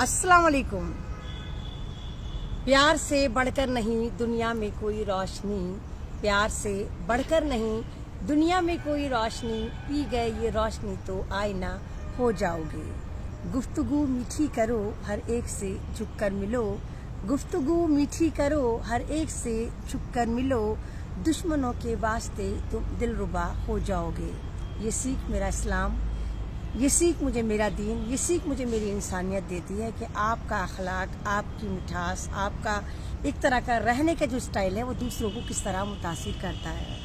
अस्सलाम वालेकुम। प्यार से बढ़कर नहीं दुनिया में कोई रोशनी, प्यार से बढ़कर नहीं दुनिया में कोई रोशनी, पी गए ये रोशनी तो आईना हो जाओगे। गुफ्तगू मीठी करो हर एक से झुककर मिलो, गुफ्तगू मीठी करो हर एक से झुककर मिलो, दुश्मनों के वास्ते तुम दिलरुबा हो जाओगे। ये सीख मेरा इस्लाम, ये सीख मुझे मेरा दीन, ये सीख मुझे मेरी इंसानियत देती है कि आपका अखलाक, आपकी मिठास, आपका एक तरह का रहने का जो स्टाइल है वो दूसरों को किस तरह मुतासिर करता है।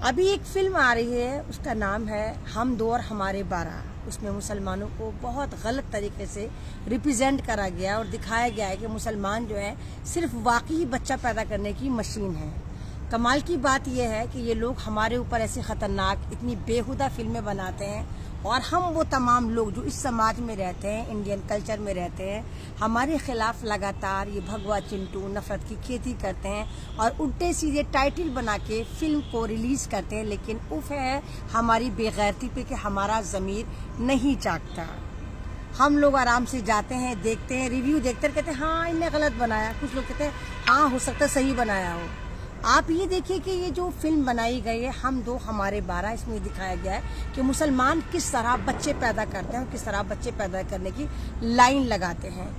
अभी एक फिल्म आ रही है, उसका नाम है हम दो और हमारे 12। उसमें मुसलमानों को बहुत गलत तरीके से रिप्रेजेंट करा गया और दिखाया गया है कि मुसलमान जो है सिर्फ वाकई बच्चा पैदा करने की मशीन है। कमाल की बात यह है कि ये लोग हमारे ऊपर ऐसी खतरनाक, इतनी बेहुदा फिल्में बनाते हैं और हम वो तमाम लोग जो इस समाज में रहते हैं, इंडियन कल्चर में रहते हैं, हमारे खिलाफ लगातार ये भगवा चिंटू नफरत की खेती करते हैं और उल्टे सीधे टाइटल बना के फिल्म को रिलीज करते हैं। लेकिन उफ है हमारी बेगैरती पे कि हमारा ज़मीर नहीं जागता। हम लोग आराम से जाते हैं, देखते हैं, रिव्यू देखते हैं, कहते हैं हाँ इनने गलत बनाया, कुछ लोग कहते हैं हाँ हो सकता है सही बनाया हो। आप ये देखिए कि ये जो फिल्म बनाई गई है हम दो हमारे 12, इसमें दिखाया गया है कि मुसलमान किस तरह बच्चे पैदा करते हैं और किस तरह बच्चे पैदा करने की लाइन लगाते हैं।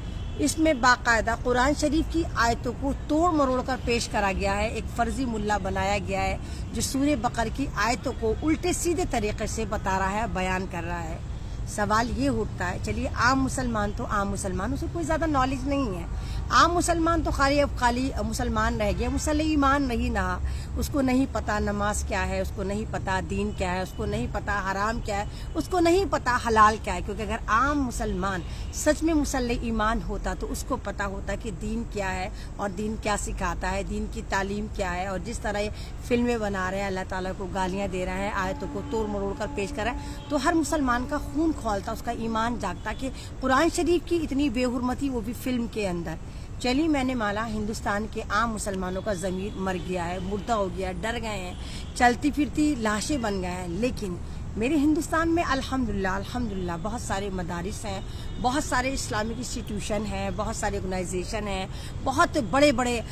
इसमें बाकायदा कुरान शरीफ की आयतों को तोड़ मरोड़ कर पेश करा गया है। एक फर्जी मुल्ला बनाया गया है जो सूरह बकर की आयतों को उल्टे सीधे तरीके से बता रहा है, बयान कर रहा है। सवाल ये उठता है, चलिए आम मुसलमान तो आम मुसलमान, उसे कोई ज़्यादा नॉलेज नहीं है। आम मुसलमान तो खाली मुसलमान रह गया, मुसल्ले ईमान नहीं रहा। उसको नहीं पता नमाज क्या है, उसको नहीं पता दीन क्या है, उसको नहीं पता हराम क्या है, उसको नहीं पता हलाल क्या है। क्योंकि अगर आम मुसलमान सच में मुसल्ले ईमान होता तो उसको पता होता कि दीन क्या है और दीन क्या सिखाता है, दीन की तालीम क्या है। और जिस तरह ये फिल्में बना रहे हैं, अल्लाह ताला को गालियाँ दे रहे हैं, आयतों को तोड़ मरोड़ कर पेश कर रहे हैं, तो हर मुसलमान का खून खोलता, उसका ईमान जागता कि कुरान शरीफ की इतनी बेहुरमती, वो भी फिल्म के अंदर। चलिए मैंने माना हिंदुस्तान के आम मुसलमानों का ज़मीर मर गया है, मुर्दा हो गया, डर गए हैं, चलती फिरती लाशें बन गए हैं। लेकिन मेरे हिंदुस्तान में अल्हम्दुलिल्लाह बहुत सारे मदारिस हैं, बहुत सारे इस्लामिक इंस्टीट्यूशन हैं, बहुत सारे ऑर्गेनाइजेशन हैं, बहुत बड़े बड़े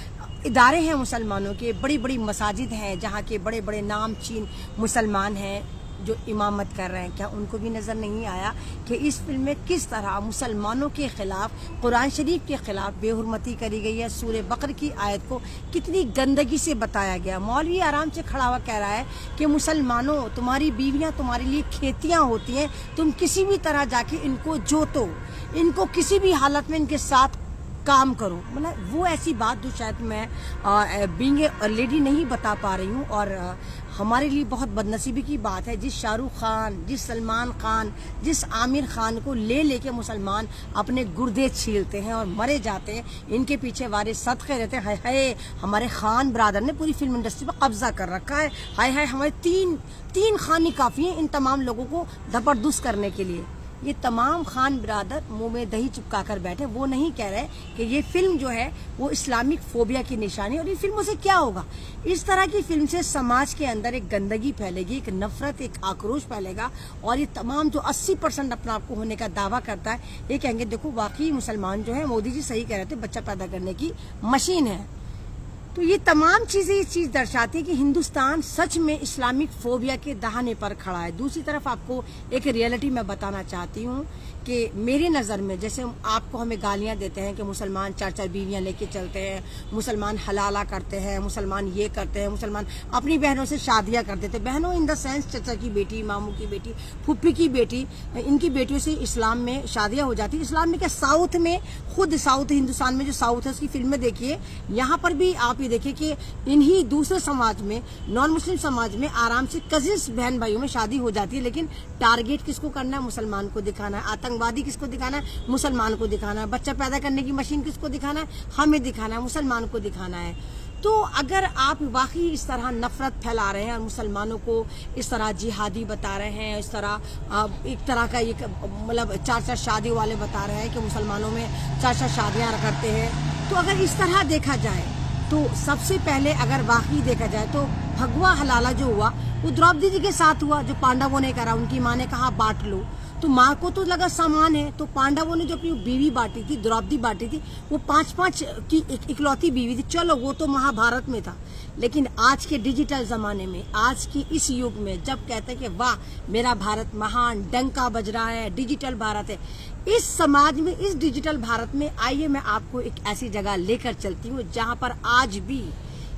इदारे हैं मुसलमानों के, बड़ी बड़ी मसाजिद हैं जहाँ के बड़े बड़े नामचीन मुसलमान हैं जो इमामत कर रहे हैं। क्या उनको भी नज़र नहीं आया कि इस फिल्म में किस तरह मुसलमानों के खिलाफ, कुरान शरीफ के खिलाफ बेहुरमती करी गई है? सूरह बकर की आयत को कितनी गंदगी से बताया गया। मौलवी आराम से खड़ा हुआ कह रहा है कि मुसलमानों, तुम्हारी बीवियां तुम्हारे लिए खेतियां होती हैं, तुम किसी भी तरह जाके इनको जोतो, इनको किसी भी हालत में इनके साथ काम करो। मतलब वो ऐसी बात जो शायद मैं बीइंग ए लेडी नहीं बता पा रही हूँ। और हमारे लिए बहुत बदनसीबी की बात है, जिस शाहरुख खान, जिस सलमान खान, जिस आमिर खान को लेके मुसलमान अपने गुर्दे छीलते हैं और मरे जाते हैं, इनके पीछे वारे सदके रहते हैं। हाय हाय हमारे खान ब्रादर ने पूरी फिल्म इंडस्ट्री पर कब्जा कर रखा है, हाय हाय हमारे तीन खान ही काफ़ी हैं इन तमाम लोगों को धपरदुस करने के लिए। ये तमाम खान बिरादर मुंह में दही चिपका कर बैठे, वो नहीं कह रहे कि ये फिल्म जो है वो इस्लामिक फोबिया की निशानी। और इन फिल्मों से क्या होगा? इस तरह की फिल्म से समाज के अंदर एक गंदगी फैलेगी, एक नफरत, एक आक्रोश फैलेगा। और ये तमाम जो 80% अपना आपको होने का दावा करता है, ये कहेंगे देखो वाकई मुसलमान जो है, मोदी जी सही कह रहे थे, बच्चा पैदा करने की मशीन है। तो ये तमाम चीजें ये चीज दर्शाती है कि हिंदुस्तान सच में इस्लामिक फोबिया के दहाने पर खड़ा है। दूसरी तरफ आपको एक रियलिटी मैं बताना चाहती हूँ कि मेरी नज़र में, जैसे आपको हमें गालियाँ देते हैं कि मुसलमान 4-4 बीवियाँ लेके चलते हैं, मुसलमान हलाला करते हैं, मुसलमान ये करते हैं, मुसलमान अपनी बहनों से शादियाँ कर देते हैं। बहनों इन द सेंस चचा की बेटी, मामू की बेटी, फुप्पी की बेटी, इनकी बेटियों से इस्लाम में शादियाँ हो जाती है। इस्लाम में क्या, साउथ में, खुद साउथ हिंदुस्तान में जो साउथ है उसकी फिल्में देखिए, यहाँ पर भी आप ये देखिए कि इन्हीं दूसरे समाज में, नॉन मुस्लिम समाज में आराम से कजिन्स बहन भाइयों में शादी हो जाती है। लेकिन टारगेट किसको करना है? मुसलमान को दिखाना है। आतंकवादी किसको दिखाना है? मुसलमान को दिखाना है। बच्चा पैदा करने की मशीन किसको दिखाना है? हमें दिखाना है, मुसलमान को दिखाना है। तो अगर आप वाकई इस तरह नफरत फैला रहे हैं और मुसलमानों को इस तरह जिहादी बता रहे हैं, इस तरह एक तरह का एक मतलब 4-4 शादी वाले बता रहे हैं कि मुसलमानों में 4-4 शादियाँ करते हैं, तो अगर इस तरह देखा जाए तो सबसे पहले अगर वाकई देखा जाए तो भगवा हलाला जो हुआ वो द्रौपदी जी के साथ हुआ, जो पांडवों ने करा। उनकी माँ ने कहा बांट लो, तो माँ को तो लगा सामान है, तो पांडवों ने जो अपनी बीवी बांटी थी, द्रौपदी बांटी थी, वो 5-5 की इकलौती बीवी थी। चलो वो तो महाभारत में था, लेकिन आज के डिजिटल जमाने में, आज की इस युग में जब कहते हैं कि वाह मेरा भारत महान, डंका बज रहा है, डिजिटल भारत है, इस समाज में, इस डिजिटल भारत में आइए मैं आपको एक ऐसी जगह लेकर चलती हूँ जहां पर आज भी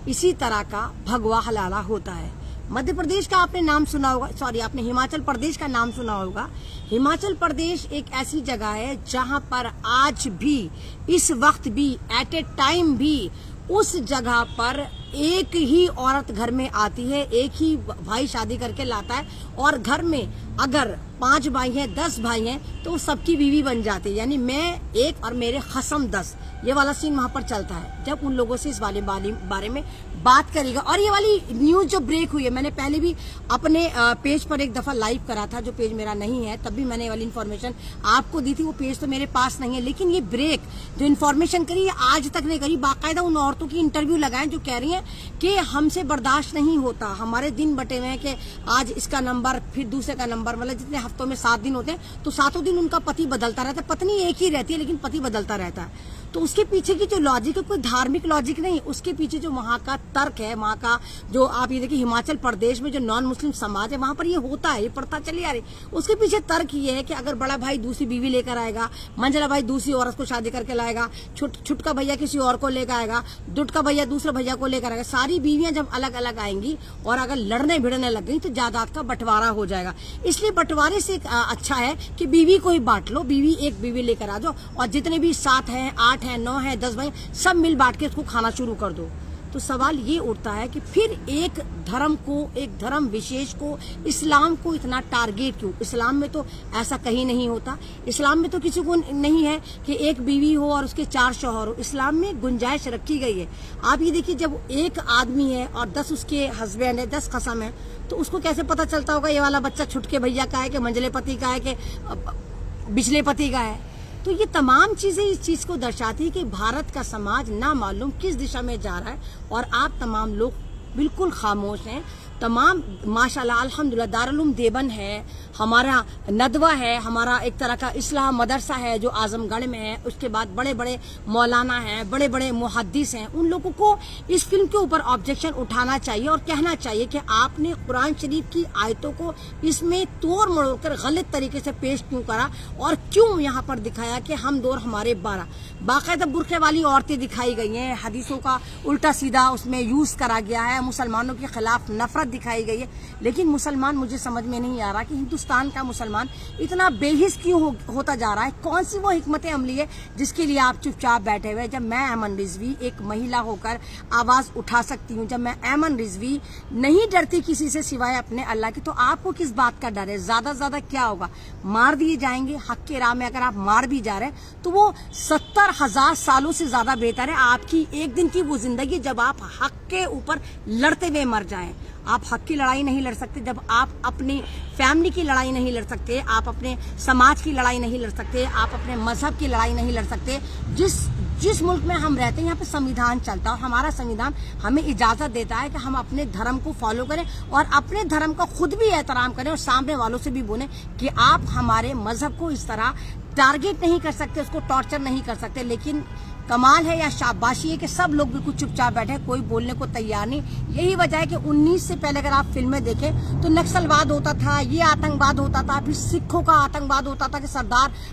इसी तरह का भगवा हलाला होता है। मध्य प्रदेश का आपने नाम सुना होगा, सॉरी आपने हिमाचल प्रदेश का नाम सुना होगा। हिमाचल प्रदेश एक ऐसी जगह है जहां पर आज भी, इस वक्त भी, एट ए टाइम भी उस जगह पर एक ही औरत घर में आती है, एक ही भाई शादी करके लाता है, और घर में अगर 5 भाई हैं, 10 भाई हैं, तो सबकी बीवी बन जाती है। यानी मैं एक और मेरे खसम 10, ये वाला सीन वहां पर चलता है जब उन लोगों से इस वाले बारे में बात करेगा। और ये वाली न्यूज जो ब्रेक हुई है, मैंने पहले भी अपने पेज पर एक दफा लाइव करा था, जो पेज मेरा नहीं है, तब भी मैंने ये वाली इन्फॉर्मेशन आपको दी थी। वो पेज तो मेरे पास नहीं है, लेकिन ये ब्रेक जो इन्फॉर्मेशन करी है आज तक नहीं करी। बाकायदा उन औरतों की इंटरव्यू लगाए जो कह रही है कि हमसे बर्दाश्त नहीं होता, हमारे दिन बटे हुए हैं कि आज इसका नंबर, फिर दूसरे का नंबर, मतलब जितने हफ्तों में 7 दिन होते हैं, तो 7 दिन उनका पति बदलता रहता है। पत्नी एक ही रहती है, लेकिन पति बदलता रहता है। तो उसके पीछे की जो लॉजिक है, कोई धार्मिक लॉजिक नहीं, उसके पीछे जो वहां का तर्क है, वहां का जो आप ये देखिए हिमाचल प्रदेश में जो नॉन मुस्लिम समाज है, वहां पर ये होता है, ये प्रथा चली आ रही। उसके पीछे तर्क ये है कि अगर बड़ा भाई दूसरी बीवी लेकर आएगा, मंझला भाई दूसरी औरत को शादी करके लाएगा, छुटका भैया किसी और को लेकर आएगा, दुटका भैया दूसरे भैया को लेकर आएगा, सारी बीवियां जब अलग अलग आएंगी और अगर लड़ने भिड़ने लग गई तो जायदाद का बंटवारा हो जाएगा। इसलिए बंटवारे से अच्छा है कि बीवी को ही बांट लो, बीवी एक बीवी लेकर आ जाओ, और जितने भी 7 हैं, 8 हैं, 9 हैं, 10 भाई, सब मिल बांट के इसको खाना शुरू कर दो। तो सवाल ये उठता है कि फिर एक धर्म को, एक धर्म विशेष को, इस्लाम को इतना टारगेट क्यों? इस्लाम में तो ऐसा कहीं नहीं होता। इस्लाम में तो किसी को नहीं है कि एक बीवी हो और उसके 4 शौहर हो। इस्लाम में गुंजाइश रखी गई है। आप ये देखिए, जब एक आदमी है और 10 उसके हस्बैंड है, 10 खसम है, तो उसको कैसे पता चलता होगा ये वाला बच्चा छुटके भैया का है कि मंझले पति का है कि बिचले पति का है? तो ये तमाम चीजें इस चीज को दर्शाती है कि भारत का समाज ना मालूम किस दिशा में जा रहा है, और आप तमाम लोग बिल्कुल खामोश हैं। तमाम माशाल्लाह अल्हम्दुलिल्लाह दारुल उलूम देवबंद है, हमारा नदवा है, हमारा एक तरह का इस्लाम मदरसा है जो आजमगढ़ में है, उसके बाद बड़े बड़े मौलाना हैं, बड़े बड़े मुहद्दिस हैं। उन लोगों को इस फिल्म के ऊपर ऑब्जेक्शन उठाना चाहिए और कहना चाहिए कि आपने कुरान शरीफ की आयतों को इसमें तोड़ मरोड़ कर गलत तरीके से पेश क्यों करा, और क्यों यहाँ पर दिखाया कि हम 2 और हमारे 12। बाकायदा बुरखे वाली औरतें दिखाई गई हैं, हदीसों का उल्टा सीधा उसमें यूज करा गया है, मुसलमानों के खिलाफ नफरत दिखाई गई है। लेकिन मुसलमान, मुझे समझ में नहीं आ रहा कि हिंदुस्तान का मुसलमान इतना बेहिस क्यों होता जा रहा है। कौन सी वो हिकमत अमली है जिसके लिए आप चुपचाप बैठे हुए? जब मैं ऐमन रिजवी एक महिला होकर आवाज उठा सकती हूँ, जब मैं ऐमन रिजवी नहीं डरती किसी से सिवाय अपने अल्लाह की, तो आपको किस बात का डर है? ज्यादा से ज्यादा क्या होगा? मार दिए जाएंगे। हक के राह में अगर आप मार भी जा रहे हैं तो वो 70,000 सालों से ज्यादा बेहतर है आपकी एक दिन की वो जिंदगी जब आप हक के ऊपर लड़ते हुए मर जाएं। आप हक की लड़ाई नहीं लड़ सकते जब आप अपनी फैमिली की लड़ाई नहीं लड़ सकते, आप अपने समाज की लड़ाई नहीं लड़ सकते, आप अपने मजहब की लड़ाई नहीं लड़ सकते। जिस मुल्क में हम रहते हैं यहाँ पे संविधान चलता है, और हमारा संविधान हमें इजाजत देता है कि हम अपने धर्म को फॉलो करें और अपने धर्म का खुद भी एहतराम करें, और सामने वालों से भी बोलें कि आप हमारे मजहब को इस तरह टारगेट नहीं कर सकते, उसको टॉर्चर नहीं कर सकते। लेकिन कमाल है या शाबाशी है कि सब लोग बिल्कुल चुपचाप बैठे, कोई बोलने को तैयार नहीं। यही वजह है कि 19 से पहले अगर आप फिल्में देखें तो नक्सलवाद होता था, ये आतंकवाद होता था, फिर सिखों का आतंकवाद होता था कि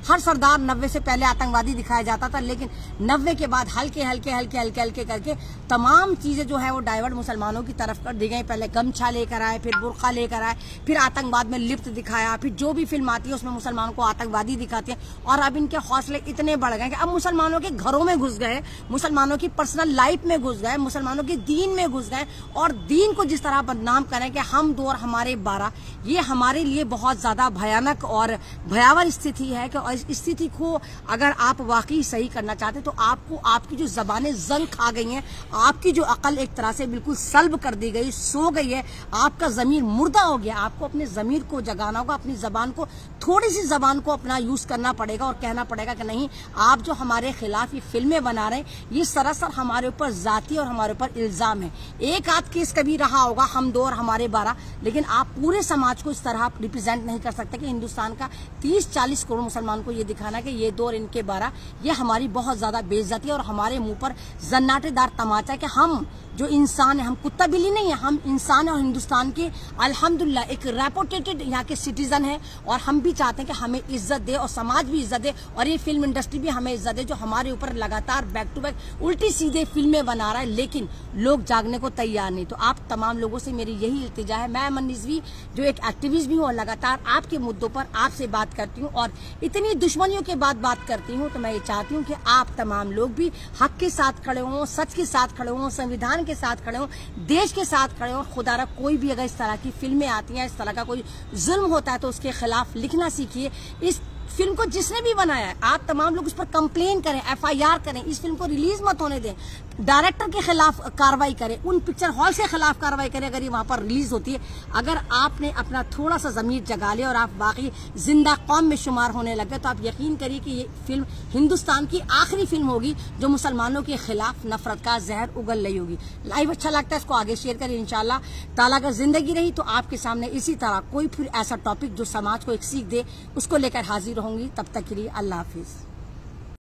हर सरदार 90 से पहले आतंकवादी दिखाया जाता था। लेकिन 90 के बाद हल्के हल्के करके तमाम चीजें जो है वो डाइवर्ट मुसलमानों की तरफ कर दी गई। पहले गमछा लेकर आए, फिर बुर्का लेकर आए, फिर आतंकवाद में लिप्त दिखाया, फिर जो भी फिल्म आती है उसमें मुसलमानों को आतंकवादी दिखाते हैं। और अब इनके हौसले इतने बढ़ गए कि अब मुसलमानों के घरों में घुस गए, मुसलमानों की पर्सनल लाइफ में घुस गए, मुसलमानों के दीन में घुस गए, और दीन को जिस तरह बदनाम करें कि हम 2 और हमारे 12, ये हमारे लिए बहुत ज्यादा भयानक और भयावह स्थिति है। कि इस स्थिति को अगर आप वाकई सही करना चाहते तो आपको, आपकी जो जबानें जंग खा गई हैं, आपकी जो अकल एक तरह से बिल्कुल सल्ब कर दी गई, सो गई है, आपका जमीर मुर्दा हो गया। आपको अपने जमीर को जगाना होगा, अपनी जबान को, थोड़ी सी जबान को अपना यूज करना पड़ेगा और कहना पड़ेगा कि नहीं, आप जो हमारे खिलाफ ये फिल्म फिल्में बना रहे हैं, ये सरासर हमारे ऊपर जाती और हमारे ऊपर इल्जाम है। एक आध केस कभी रहा होगा, हम 2 और हमारे 12, लेकिन आप पूरे समाज को इस तरह रिप्रेजेंट नहीं कर सकते कि हिंदुस्तान का 30-40 करोड़ मुसलमान को ये दिखाना कि ये 2 और इनके 12, ये हमारी बहुत ज्यादा बेइज्जती है और हमारे मुंह पर जन्नाटेदार तमाचा है कि हम जो इंसान है, हम कुत्ता बिल्ली नहीं है, हम इंसान है और हिंदुस्तान के अल्हम्दुलिल्लाह एक रेपुटेटेड यहाँ के सिटीजन है और हम भी चाहते हैं कि हमें इज्जत दे और समाज भी इज्जत दे और ये फिल्म इंडस्ट्री भी हमें इज्जत दे जो हमारे ऊपर लगातार बैक टू बैक उल्टी सीधे फिल्में बना रहा है, लेकिन लोग जागने को तैयार नहीं। तो आप तमाम लोगों से मेरी यही इल्तिजा है, मैं अमन रिजवी जो एक एक्टिविस्ट भी हूँ और लगातार आपके मुद्दों पर आपसे बात करती हूँ और इतनी दुश्मनियों के बाद बात करती हूँ, तो मैं ये चाहती हूँ कि आप तमाम लोग भी हक के साथ खड़े हों, सच के साथ खड़े हों, संविधान के साथ खड़े हों, देश के साथ खड़े हों। खुदारा कोई भी अगर इस तरह की फिल्में आती हैं, इस तरह का कोई जुल्म होता है तो उसके खिलाफ लिखना सीखिए। इस फिल्म को जिसने भी बनाया है, आप तमाम लोग उस पर कंप्लेन करें, FIR करें, इस फिल्म को रिलीज मत होने दें, डायरेक्टर के खिलाफ कार्रवाई करें, उन पिक्चर हॉल के खिलाफ कार्रवाई करें अगर ये वहां पर रिलीज होती है। अगर आपने अपना थोड़ा सा जमीर जगा लिया और आप बाकी जिंदा कौम में शुमार होने लगे तो आप यकीन करिए कि ये फिल्म हिंदुस्तान की आखिरी फिल्म होगी जो मुसलमानों के खिलाफ नफरत का जहर उगल रही होगी। लाइव अच्छा लगता है, इसको आगे शेयर करें। इंशाल्लाह ताला अगर जिंदगी रही तो आपके सामने इसी तरह कोई फिर ऐसा टॉपिक जो समाज को एक सीख दे उसको लेकर हाजिर होंगी। तब तक के लिए अल्लाह हाफिज।